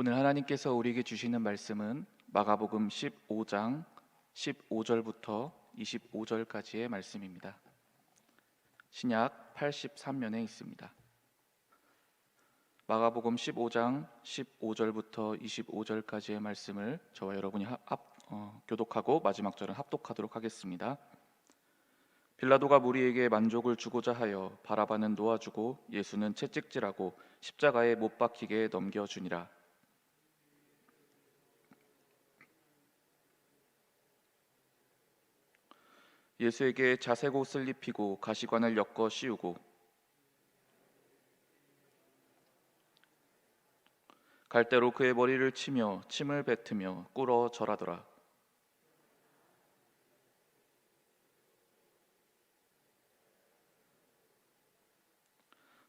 오늘 하나님께서 우리에게 주시는 말씀은 마가복음 15장 15절부터 25절까지의 말씀입니다. 신약 83면에 있습니다. 마가복음 15장 15절부터 25절까지의 말씀을 저와 여러분이 교독하고 마지막 절은 합독하도록 하겠습니다. 빌라도가 무리에게 만족을 주고자 하여 바라바는 놓아주고 예수는 채찍질하고 십자가에 못 박히게 넘겨주니라. 예수에게 자색 옷을 입히고 가시관을 엮어 씌우고 갈대로 그의 머리를 치며 침을 뱉으며 꿇어 절하더라.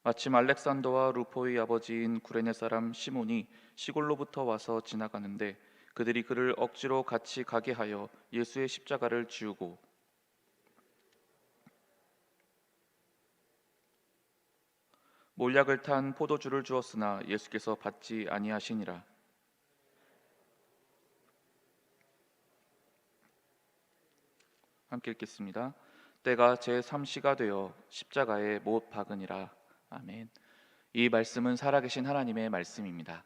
마침 알렉산더와 루포의 아버지인 구레네 사람 시몬이 시골로부터 와서 지나가는데 그들이 그를 억지로 같이 가게 하여 예수의 십자가를 지우고 몰약을 탄 포도주를 주었으나 예수께서 받지 아니하시니라. 함께 읽겠습니다. 때가 제3시가 되어 십자가에 못 박으니라. 아멘. 이 말씀은 살아계신 하나님의 말씀입니다.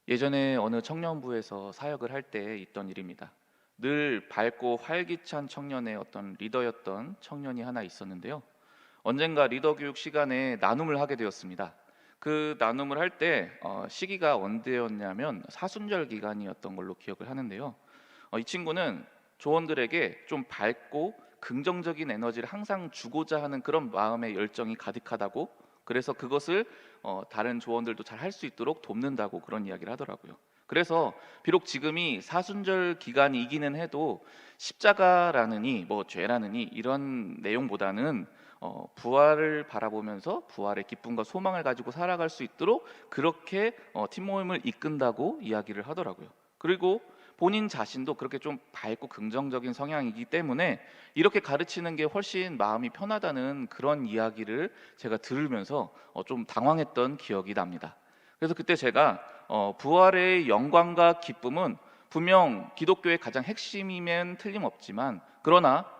예전에 어느 청년부에서 사역을 할 때 있던 일입니다. 늘 밝고 활기찬 청년의 어떤 리더였던 청년이 하나 있었는데요. 언젠가 리더 교육 시간에 나눔을 하게 되었습니다. 그 나눔을 할 때 시기가 언제였냐면 사순절 기간이었던 걸로 기억을 하는데요. 이 친구는 조원들에게 좀 밝고 긍정적인 에너지를 항상 주고자 하는 그런 마음의 열정이 가득하다고, 그래서 그것을 다른 조원들도 잘 할 수 있도록 돕는다고 그런 이야기를 하더라고요. 그래서 비록 지금이 사순절 기간이기는 해도 십자가라느니 죄라느니 이런 내용보다는 부활을 바라보면서 부활의 기쁨과 소망을 가지고 살아갈 수 있도록 그렇게 팀 모임을 이끈다고 이야기를 하더라고요. 그리고 본인 자신도 그렇게 좀 밝고 긍정적인 성향이기 때문에 이렇게 가르치는 게 훨씬 마음이 편하다는 그런 이야기를 제가 들으면서 좀 당황했던 기억이 납니다. 그래서 그때 제가 부활의 영광과 기쁨은 분명 기독교의 가장 핵심이면 틀림없지만, 그러나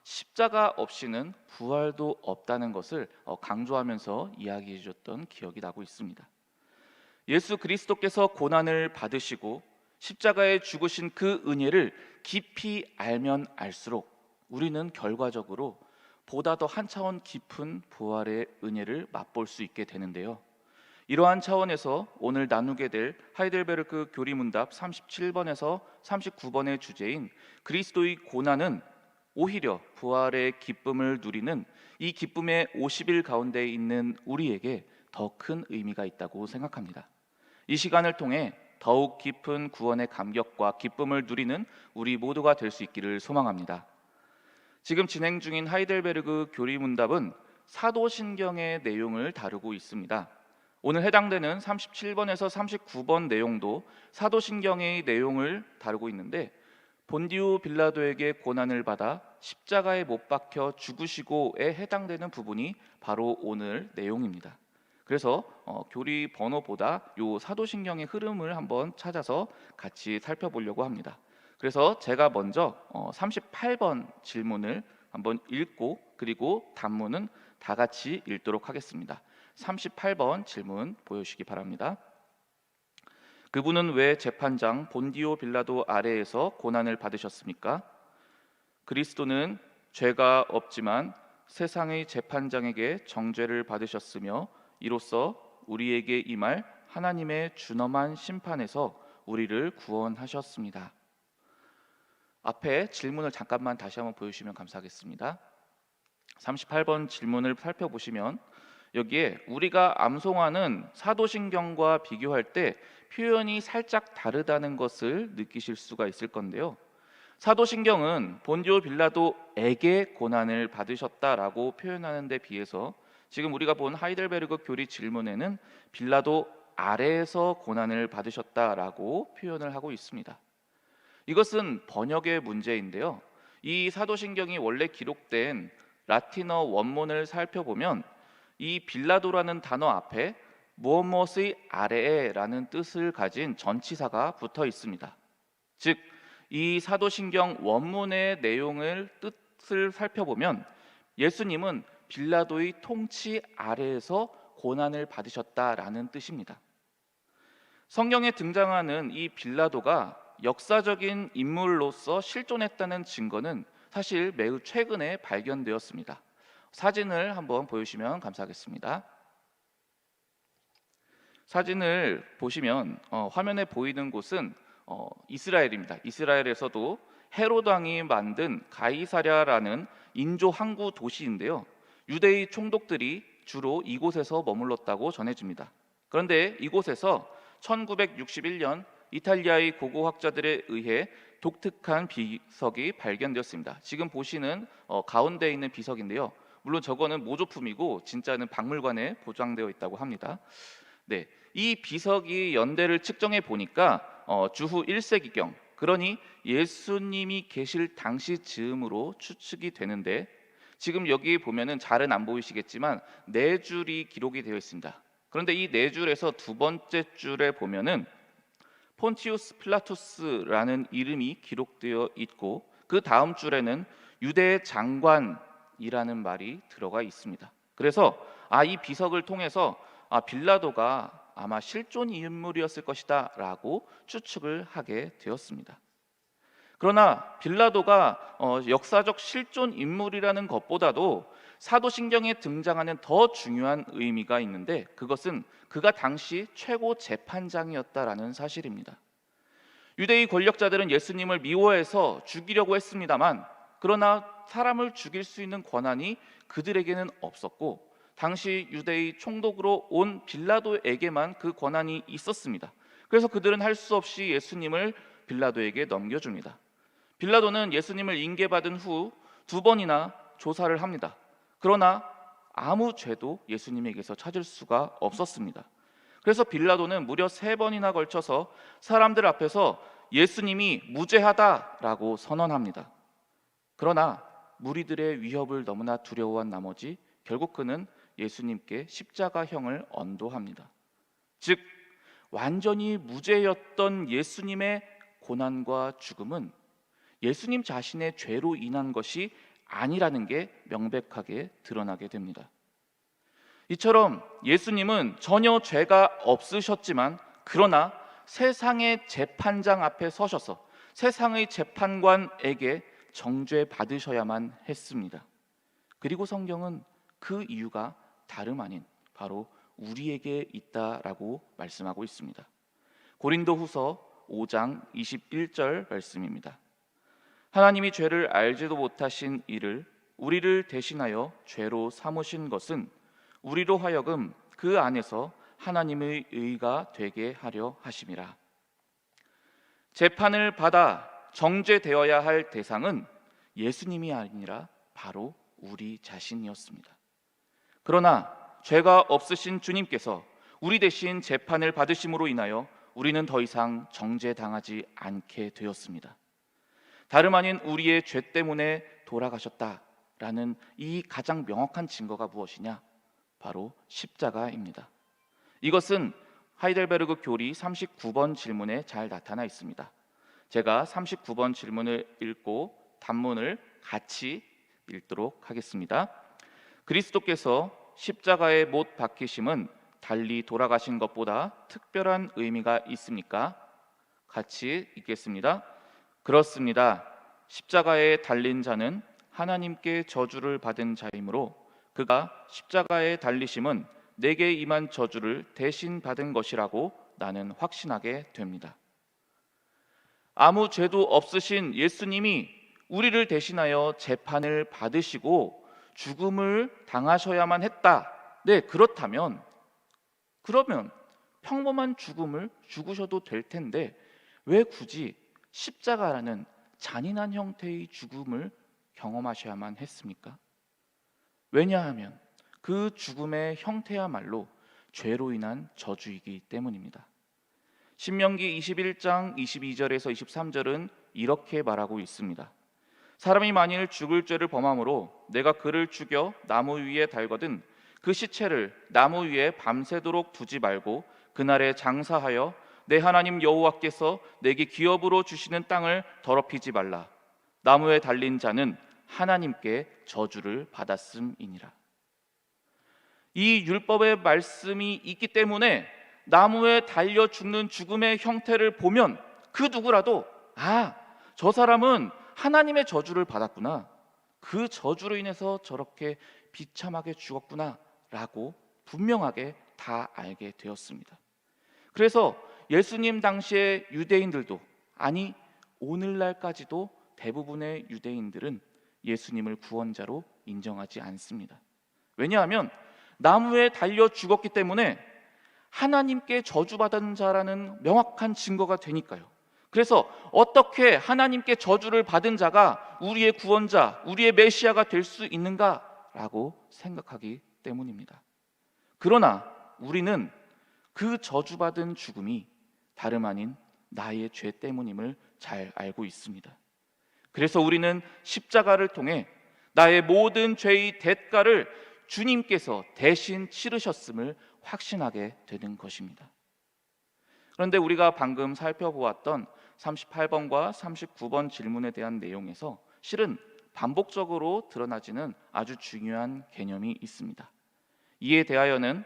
십자가 없이는 부활도 없다는 것을 강조하면서 이야기해 주셨던 기억이 나고 있습니다. 예수 그리스도께서 고난을 받으시고 십자가에 죽으신 그 은혜를 깊이 알면 알수록 우리는 결과적으로 보다 더 한 차원 깊은 부활의 은혜를 맛볼 수 있게 되는데요. 이러한 차원에서 오늘 나누게 될 하이델베르크 교리문답 37번에서 39번의 주제인 그리스도의 고난은 오히려 부활의 기쁨을 누리는 이 기쁨의 50일 가운데 있는 우리에게 더 큰 의미가 있다고 생각합니다. 이 시간을 통해 더욱 깊은 구원의 감격과 기쁨을 누리는 우리 모두가 될 수 있기를 소망합니다. 지금 진행 중인 하이델베르크 교리문답은 사도신경의 내용을 다루고 있습니다. 오늘 해당되는 37번에서 39번 내용도 사도신경의 내용을 다루고 있는데, 본디오 빌라도에게 고난을 받아 십자가에 못 박혀 죽으시고에 해당되는 부분이 바로 오늘 내용입니다. 그래서 교리 번호보다 요 사도신경의 흐름을 한번 찾아서 같이 살펴보려고 합니다. 그래서 제가 먼저 38번 질문을 한번 읽고 그리고 단문은 다 같이 읽도록 하겠습니다. 38번 질문 보여주시기 바랍니다. 그분은 왜 재판장 본디오 빌라도 아래에서 고난을 받으셨습니까? 그리스도는 죄가 없지만 세상의 재판장에게 정죄를 받으셨으며 이로써 우리에게 임할 하나님의 준엄한 심판에서 우리를 구원하셨습니다. 앞에 질문을 잠깐만 다시 한번 보여주시면 감사하겠습니다. 38번 질문을 살펴보시면 여기에 우리가 암송하는 사도신경과 비교할 때 표현이 살짝 다르다는 것을 느끼실 수가 있을 건데요. 사도신경은 본디오 빌라도에게 고난을 받으셨다라고 표현하는 데 비해서 지금 우리가 본 하이델베르크 교리 질문에는 빌라도 아래에서 고난을 받으셨다라고 표현을 하고 있습니다. 이것은 번역의 문제인데요. 이 사도신경이 원래 기록된 라틴어 원문을 살펴보면 이 빌라도라는 단어 앞에 무엇무엇의 아래에라는 뜻을 가진 전치사가 붙어 있습니다. 즉, 이 사도신경 원문의 내용을 뜻을 살펴보면 예수님은 빌라도의 통치 아래에서 고난을 받으셨다라는 뜻입니다. 성경에 등장하는 이 빌라도가 역사적인 인물로서 실존했다는 증거는 사실 매우 최근에 발견되었습니다. 사진을 한번 보여주시면 감사하겠습니다. 사진을 보시면 화면에 보이는 곳은 이스라엘입니다. 이스라엘에서도 헤롯 왕이 만든 가이사랴라는 인조 항구 도시인데요. 유대의 총독들이 주로 이곳에서 머물렀다고 전해집니다. 그런데 이곳에서 1961년 이탈리아의 고고학자들에 의해 독특한 비석이 발견되었습니다. 지금 보시는 가운데 있는 비석인데요. 물론 저거는 모조품이고 진짜는 박물관에 보관되어 있다고 합니다. 네, 이 비석이 연대를 측정해 보니까 주후 1세기경, 그러니 예수님이 계실 당시 즈음으로 추측이 되는데, 지금 여기 보면은 잘은 안 보이시겠지만 네 줄이 기록이 되어 있습니다. 그런데 이 네 줄에서 두 번째 줄에 보면은 폰티우스 필라투스라는 이름이 기록되어 있고, 그 다음 줄에는 유대 장관이라는 말이 들어가 있습니다. 그래서 이 비석을 통해서 빌라도가 아마 실존 인물이었을 것이다 라고 추측을 하게 되었습니다. 그러나 빌라도가 역사적 실존 인물이라는 것보다도 사도신경에 등장하는 더 중요한 의미가 있는데, 그것은 그가 당시 최고 재판장이었다라는 사실입니다. 유대의 권력자들은 예수님을 미워해서 죽이려고 했습니다만, 그러나 사람을 죽일 수 있는 권한이 그들에게는 없었고, 당시 유대의 총독으로 온 빌라도에게만 그 권한이 있었습니다. 그래서 그들은 할 수 없이 예수님을 빌라도에게 넘겨줍니다. 빌라도는 예수님을 인계받은 후 2번이나 조사를 합니다. 그러나 아무 죄도 예수님에게서 찾을 수가 없었습니다. 그래서 빌라도는 무려 3번이나 걸쳐서 사람들 앞에서 예수님이 무죄하다라고 선언합니다. 그러나 무리들의 위협을 너무나 두려워한 나머지 결국 그는 예수님께 십자가형을 언도합니다. 즉, 완전히 무죄였던 예수님의 고난과 죽음은 예수님 자신의 죄로 인한 것이 아니라는 게 명백하게 드러나게 됩니다. 이처럼 예수님은 전혀 죄가 없으셨지만, 그러나 세상의 재판장 앞에 서셔서 세상의 재판관에게 정죄 받으셔야만 했습니다. 그리고 성경은 그 이유가 다름 아닌 바로 우리에게 있다라고 말씀하고 있습니다. 고린도후서 5장 21절 말씀입니다. 하나님이 죄를 알지도 못하신 이를 우리를 대신하여 죄로 삼으신 것은 우리로 하여금 그 안에서 하나님의 의가 되게 하려 하심이라. 재판을 받아 정죄되어야 할 대상은 예수님이 아니라 바로 우리 자신이었습니다. 그러나 죄가 없으신 주님께서 우리 대신 재판을 받으심으로 인하여 우리는 더 이상 정죄당하지 않게 되었습니다. 다름 아닌 우리의 죄 때문에 돌아가셨다라는 이 가장 명확한 증거가 무엇이냐? 바로 십자가입니다. 이것은 하이델베르그 교리 39번 질문에 잘 나타나 있습니다. 제가 39번 질문을 읽고 단문을 같이 읽도록 하겠습니다. 그리스도께서 십자가에 못 박히심은 달리 돌아가신 것보다 특별한 의미가 있습니까? 같이 읽겠습니다. 그렇습니다. 십자가에 달린 자는 하나님께 저주를 받은 자이므로 그가 십자가에 달리심은 내게 임한 저주를 대신 받은 것이라고 나는 확신하게 됩니다. 아무 죄도 없으신 예수님이 우리를 대신하여 재판을 받으시고 죽음을 당하셔야만 했다. 네, 그러면 평범한 죽음을 죽으셔도 될 텐데 왜 굳이 십자가라는 잔인한 형태의 죽음을 경험하셔야만 했습니까? 왜냐하면 그 죽음의 형태야말로 죄로 인한 저주이기 때문입니다. 신명기 21장 22절에서 23절은 이렇게 말하고 있습니다. 사람이 만일 죽을 죄를 범함으로 내가 그를 죽여 나무 위에 달거든 그 시체를 나무 위에 밤새도록 두지 말고 그날에 장사하여 내 하나님 여호와께서 내게 기업으로 주시는 땅을 더럽히지 말라. 나무에 달린 자는 하나님께 저주를 받았음이니라. 이 율법의 말씀이 있기 때문에 나무에 달려 죽는 죽음의 형태를 보면 그 누구라도 저 사람은 하나님의 저주를 받았구나, 그 저주로 인해서 저렇게 비참하게 죽었구나 라고 분명하게 다 알게 되었습니다. 그래서 예수님 당시의 유대인들도, 아니 오늘날까지도 대부분의 유대인들은 예수님을 구원자로 인정하지 않습니다. 왜냐하면 나무에 달려 죽었기 때문에 하나님께 저주받은 자라는 명확한 증거가 되니까요. 그래서 어떻게 하나님께 저주를 받은 자가 우리의 구원자, 우리의 메시아가 될 수 있는가라고 생각하기 때문입니다. 그러나 우리는 그 저주받은 죽음이 다름 아닌 나의 죄 때문임을 잘 알고 있습니다. 그래서 우리는 십자가를 통해 나의 모든 죄의 대가를 주님께서 대신 치르셨음을 확신하게 되는 것입니다. 그런데 우리가 방금 살펴보았던 38번과 39번 질문에 대한 내용에서 실은 반복적으로 드러나지는 아주 중요한 개념이 있습니다. 이에 대하여는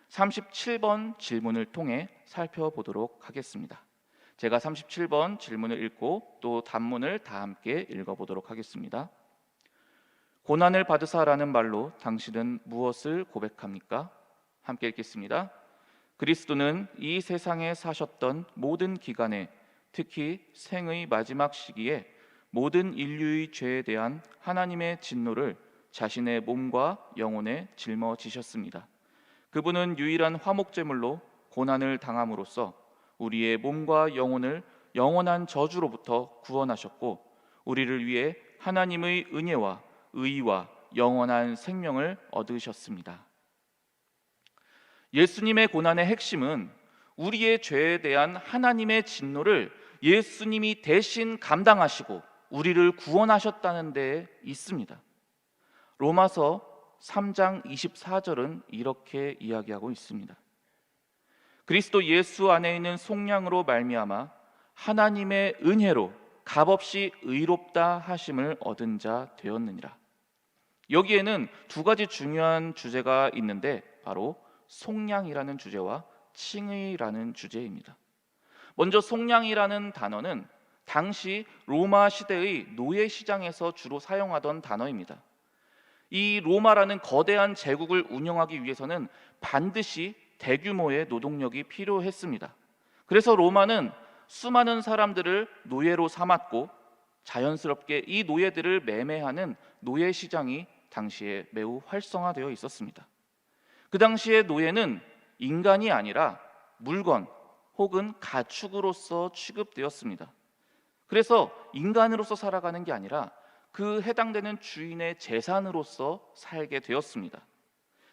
37번 질문을 통해 살펴보도록 하겠습니다. 제가 37번 질문을 읽고 또 단문을 다 함께 읽어보도록 하겠습니다. 고난을 받으사라는 말로 당신은 무엇을 고백합니까? 함께 읽겠습니다. 그리스도는 이 세상에 사셨던 모든 기간에, 특히 생의 마지막 시기에 모든 인류의 죄에 대한 하나님의 진노를 자신의 몸과 영혼에 짊어지셨습니다. 그분은 유일한 화목제물로 고난을 당함으로써 우리의 몸과 영혼을 영원한 저주로부터 구원하셨고, 우리를 위해 하나님의 은혜와 의와 영원한 생명을 얻으셨습니다. 예수님의 고난의 핵심은 우리의 죄에 대한 하나님의 진노를 예수님이 대신 감당하시고 우리를 구원하셨다는 데에 있습니다. 로마서 3장 24절은 이렇게 이야기하고 있습니다. 그리스도 예수 안에 있는 속량으로 말미암아 하나님의 은혜로 값없이 의롭다 하심을 얻은 자 되었느니라. 여기에는 두 가지 중요한 주제가 있는데 바로 속량이라는 주제와 칭의라는 주제입니다. 먼저 속량이라는 단어는 당시 로마 시대의 노예 시장에서 주로 사용하던 단어입니다. 이 로마라는 거대한 제국을 운영하기 위해서는 반드시 대규모의 노동력이 필요했습니다. 그래서 로마는 수많은 사람들을 노예로 삼았고 자연스럽게 이 노예들을 매매하는 노예 시장이 당시에 매우 활성화되어 있었습니다. 그 당시의 노예는 인간이 아니라 물건 혹은 가축으로서 취급되었습니다. 그래서 인간으로서 살아가는 게 아니라 그 해당되는 주인의 재산으로서 살게 되었습니다.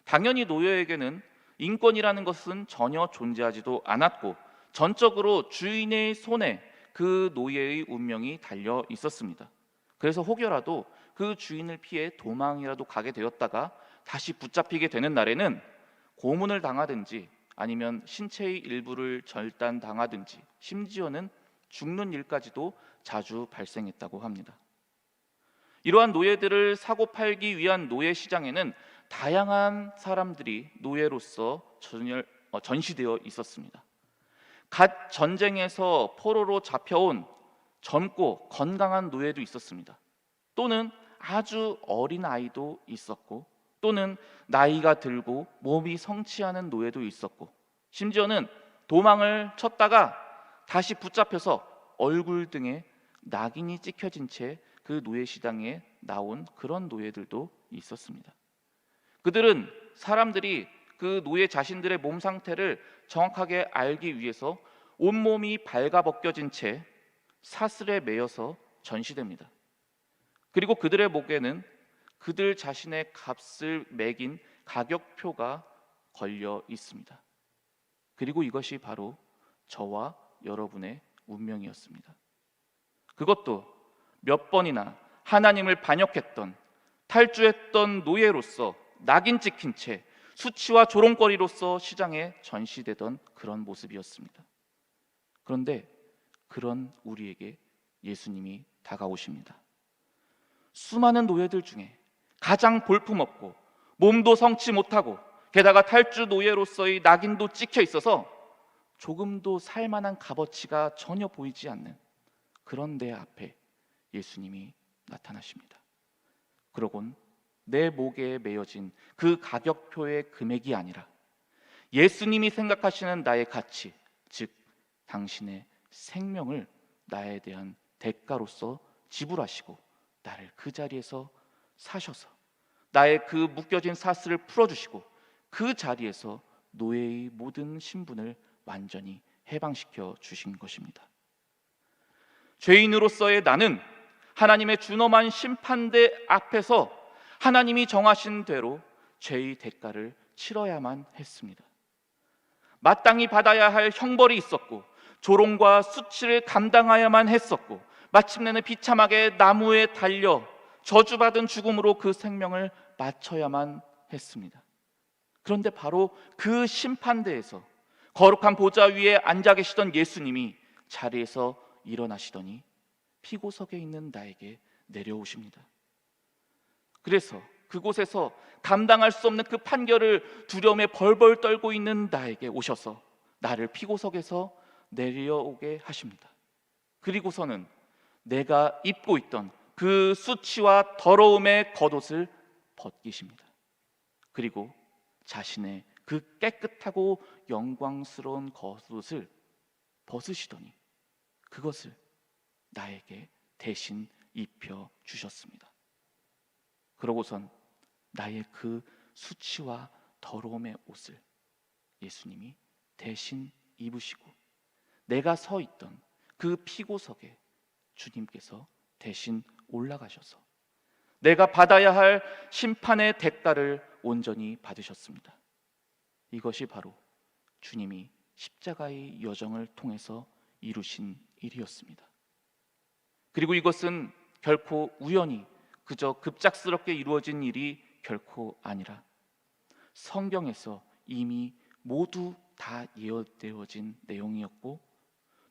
당연히 노예에게는 인권이라는 것은 전혀 존재하지도 않았고 전적으로 주인의 손에 그 노예의 운명이 달려 있었습니다. 그래서 혹여라도 그 주인을 피해 도망이라도 가게 되었다가 다시 붙잡히게 되는 날에는 고문을 당하든지 아니면 신체의 일부를 절단당하든지 심지어는 죽는 일까지도 자주 발생했다고 합니다. 이러한 노예들을 사고 팔기 위한 노예 시장에는 다양한 사람들이 노예로서 전시되어 있었습니다. 갓 전쟁에서 포로로 잡혀온 젊고 건강한 노예도 있었습니다. 또는 아주 어린 아이도 있었고, 또는 나이가 들고 몸이 성취하는 노예도 있었고, 심지어는 도망을 쳤다가 다시 붙잡혀서 얼굴 등에 낙인이 찍혀진 채 그 노예 시장에 나온 그런 노예들도 있었습니다. 그들은 사람들이 그 노예 자신들의 몸 상태를 정확하게 알기 위해서 온몸이 발가벗겨진 채 사슬에 매여서 전시됩니다. 그리고 그들의 목에는 그들 자신의 값을 매긴 가격표가 걸려 있습니다. 그리고 이것이 바로 저와 여러분의 운명이었습니다. 그것도 몇 번이나 하나님을 반역했던 탈주했던 노예로서 낙인 찍힌 채 수치와 조롱거리로서 시장에 전시되던 그런 모습이었습니다. 그런데 그런 우리에게 예수님이 다가오십니다. 수많은 노예들 중에 가장 볼품없고 몸도 성치 못하고 게다가 탈주 노예로서의 낙인도 찍혀 있어서 조금도 살만한 값어치가 전혀 보이지 않는 그런 내 앞에 예수님이 나타나십니다. 그러곤 내 목에 매어진 그 가격표의 금액이 아니라 예수님이 생각하시는 나의 가치, 즉 당신의 생명을 나에 대한 대가로서 지불하시고 나를 그 자리에서 사셔서 나의 그 묶여진 사슬을 풀어주시고 그 자리에서 노예의 모든 신분을 완전히 해방시켜 주신 것입니다. 죄인으로서의 나는 하나님의 준엄한 심판대 앞에서 하나님이 정하신 대로 죄의 대가를 치러야만 했습니다. 마땅히 받아야 할 형벌이 있었고 조롱과 수치를 감당해야만 했었고 마침내는 비참하게 나무에 달려 저주받은 죽음으로 그 생명을 마쳐야만 했습니다. 그런데 바로 그 심판대에서 거룩한 보좌 위에 앉아 계시던 예수님이 자리에서 일어나시더니 피고석에 있는 나에게 내려오십니다. 그래서 그곳에서 감당할 수 없는 그 판결을 두려움에 벌벌 떨고 있는 나에게 오셔서 나를 피고석에서 내려오게 하십니다. 그리고서는 내가 입고 있던 그 수치와 더러움의 겉옷을 벗기십니다. 그리고 자신의 그 깨끗하고 영광스러운 겉옷을 벗으시더니 그것을 나에게 대신 입혀 주셨습니다. 그러고선 나의 그 수치와 더러움의 옷을 예수님이 대신 입으시고 내가 서 있던 그 피고석에 주님께서 대신 올라가셔서 내가 받아야 할 심판의 대가를 온전히 받으셨습니다. 이것이 바로 주님이 십자가의 여정을 통해서 이루신 일이었습니다. 그리고 이것은 결코 우연히 그저 급작스럽게 이루어진 일이 결코 아니라 성경에서 이미 모두 다 예언되어진 내용이었고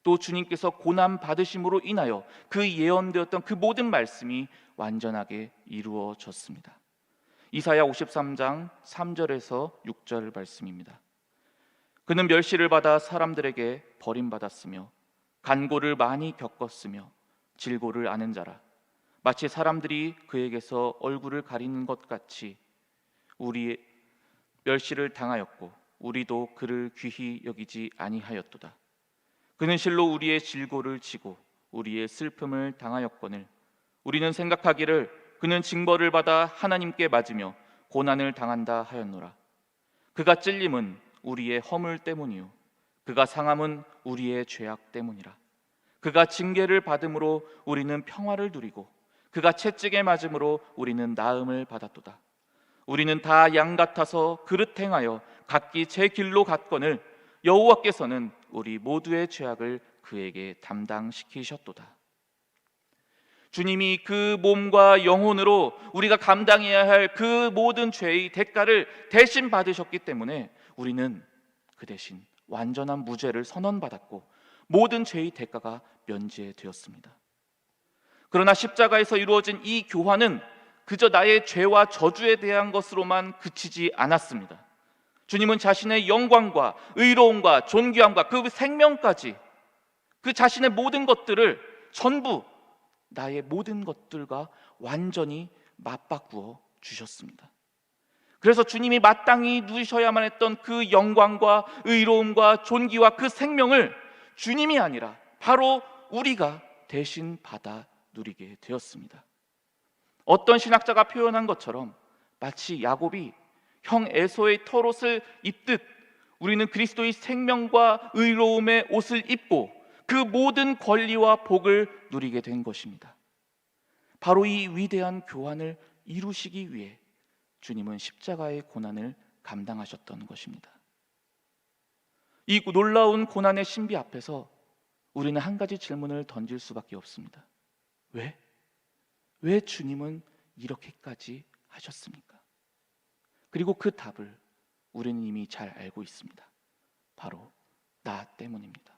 또 주님께서 고난 받으심으로 인하여 그 예언되었던 그 모든 말씀이 완전하게 이루어졌습니다. 이사야 53장 3절에서 6절 말씀입니다. 그는 멸시를 받아 사람들에게 버림받았으며 간고를 많이 겪었으며 질고를 아는 자라. 마치 사람들이 그에게서 얼굴을 가리는 것 같이 우리의 멸시를 당하였고 우리도 그를 귀히 여기지 아니하였도다. 그는 실로 우리의 질고를 지고 우리의 슬픔을 당하였거늘 우리는 생각하기를 그는 징벌을 받아 하나님께 맞으며 고난을 당한다 하였노라. 그가 찔림은 우리의 허물 때문이요 그가 상함은 우리의 죄악 때문이라. 그가 징계를 받음으로 우리는 평화를 누리고 그가 채찍에 맞음으로 우리는 나음을 받았도다. 우리는 다 양 같아서 그릇 행하여 각기 제 길로 갔거늘 여호와께서는 우리 모두의 죄악을 그에게 담당시키셨도다. 주님이 그 몸과 영혼으로 우리가 감당해야 할 그 모든 죄의 대가를 대신 받으셨기 때문에 우리는 그 대신 완전한 무죄를 선언받았고 모든 죄의 대가가 면제되었습니다. 그러나 십자가에서 이루어진 이 교환은 그저 나의 죄와 저주에 대한 것으로만 그치지 않았습니다. 주님은 자신의 영광과 의로움과 존귀함과 그 생명까지 그 자신의 모든 것들을 전부 나의 모든 것들과 완전히 맞바꾸어 주셨습니다. 그래서 주님이 마땅히 누리셔야만 했던 그 영광과 의로움과 존귀와 그 생명을 주님이 아니라 바로 우리가 대신 받아 누리게 되었습니다. 어떤 신학자가 표현한 것처럼 마치 야곱이 형 에서의 털옷을 입듯 우리는 그리스도의 생명과 의로움의 옷을 입고 그 모든 권리와 복을 누리게 된 것입니다. 바로 이 위대한 교환을 이루시기 위해 주님은 십자가의 고난을 감당하셨던 것입니다. 이 놀라운 고난의 신비 앞에서 우리는 한 가지 질문을 던질 수밖에 없습니다. 왜? 왜 주님은 이렇게까지 하셨습니까? 그리고 그 답을 우리는 이미 잘 알고 있습니다. 바로 나 때문입니다.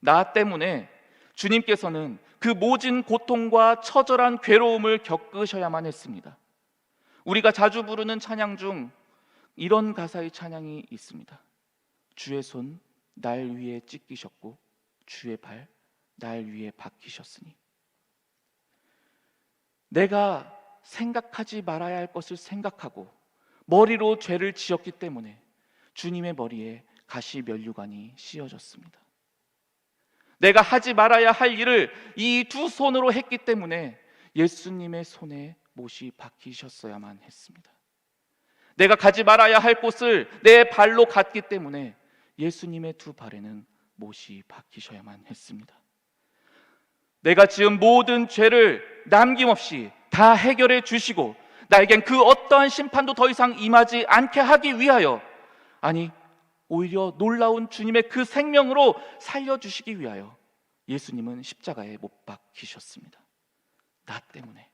나 때문에 주님께서는 그 모진 고통과 처절한 괴로움을 겪으셔야만 했습니다. 우리가 자주 부르는 찬양 중 이런 가사의 찬양이 있습니다. 주의 손 날 위에 찢기셨고 주의 발 날 위에 박히셨으니. 내가 생각하지 말아야 할 것을 생각하고 머리로 죄를 지었기 때문에 주님의 머리에 가시 면류관이 씌어졌습니다. 내가 하지 말아야 할 일을 이 두 손으로 했기 때문에 예수님의 손에 못이 박히셨어야만 했습니다. 내가 가지 말아야 할 곳을 내 발로 갔기 때문에 예수님의 두 발에는 못이 박히셔야만 했습니다. 내가 지은 모든 죄를 남김없이 다 해결해 주시고 나에겐 그 어떠한 심판도 더 이상 임하지 않게 하기 위하여, 아니 오히려 놀라운 주님의 그 생명으로 살려주시기 위하여 예수님은 십자가에 못 박히셨습니다. 나 때문에,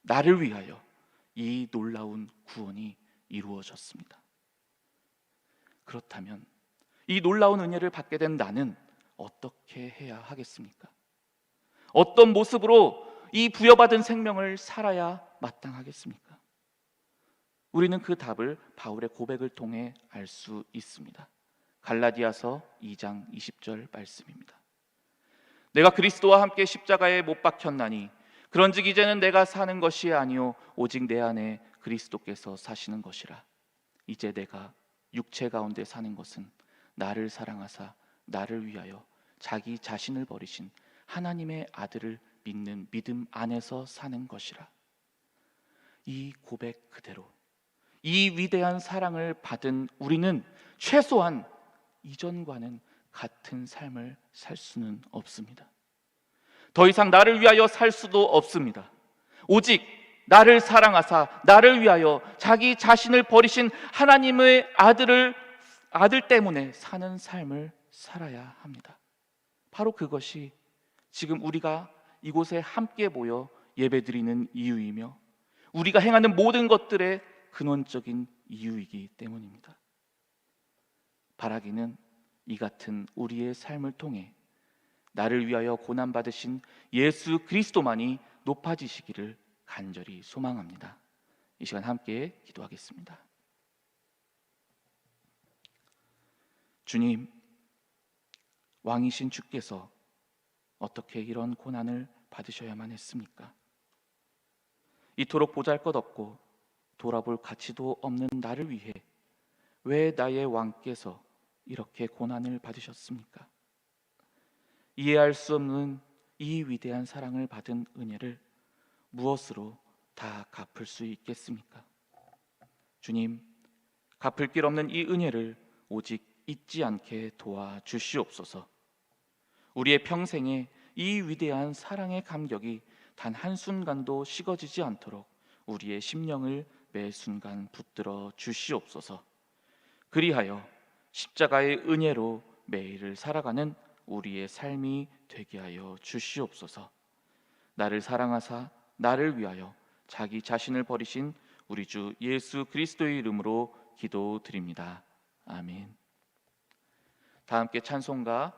나를 위하여 이 놀라운 구원이 이루어졌습니다. 그렇다면 이 놀라운 은혜를 받게 된 나는 어떻게 해야 하겠습니까? 어떤 모습으로 이 부여받은 생명을 살아야 마땅하겠습니까? 우리는 그 답을 바울의 고백을 통해 알 수 있습니다. 갈라디아서 2장 20절 말씀입니다. 내가 그리스도와 함께 십자가에 못 박혔나니 그런즉 이제는 내가 사는 것이 아니요 오직 내 안에 그리스도께서 사시는 것이라. 이제 내가 육체 가운데 사는 것은 나를 사랑하사 나를 위하여 자기 자신을 버리신 하나님의 아들을 믿는 믿음 안에서 사는 것이라. 이 고백 그대로 이 위대한 사랑을 받은 우리는 최소한 이전과는 같은 삶을 살 수는 없습니다. 더 이상 나를 위하여 살 수도 없습니다. 오직 나를 사랑하사 나를 위하여 자기 자신을 버리신 하나님의 아들 때문에 사는 삶을 살아야 합니다. 바로 그것이 지금 우리가 이곳에 함께 모여 예배드리는 이유이며 우리가 행하는 모든 것들의 근원적인 이유이기 때문입니다. 바라기는 이 같은 우리의 삶을 통해 나를 위하여 고난받으신 예수 그리스도만이 높아지시기를 간절히 소망합니다. 이 시간 함께 기도하겠습니다. 주님, 왕이신 주께서 어떻게 이런 고난을 받으셔야만 했습니까? 이토록 보잘것없고 돌아볼 가치도 없는 나를 위해 왜 나의 왕께서 이렇게 고난을 받으셨습니까? 이해할 수 없는 이 위대한 사랑을 받은 은혜를 무엇으로 다 갚을 수 있겠습니까? 주님, 갚을 길 없는 이 은혜를 오직 잊지 않게 도와주시옵소서. 우리의 평생에 이 위대한 사랑의 감격이 단 한순간도 식어지지 않도록 우리의 심령을 매 순간 붙들어 주시옵소서. 그리하여 십자가의 은혜로 매일을 살아가는 우리의 삶이 되게 하여 주시옵소서. 나를 사랑하사 나를 위하여 자기 자신을 버리신 우리 주 예수 그리스도의 이름으로 기도드립니다. 아멘. 다 함께 찬송가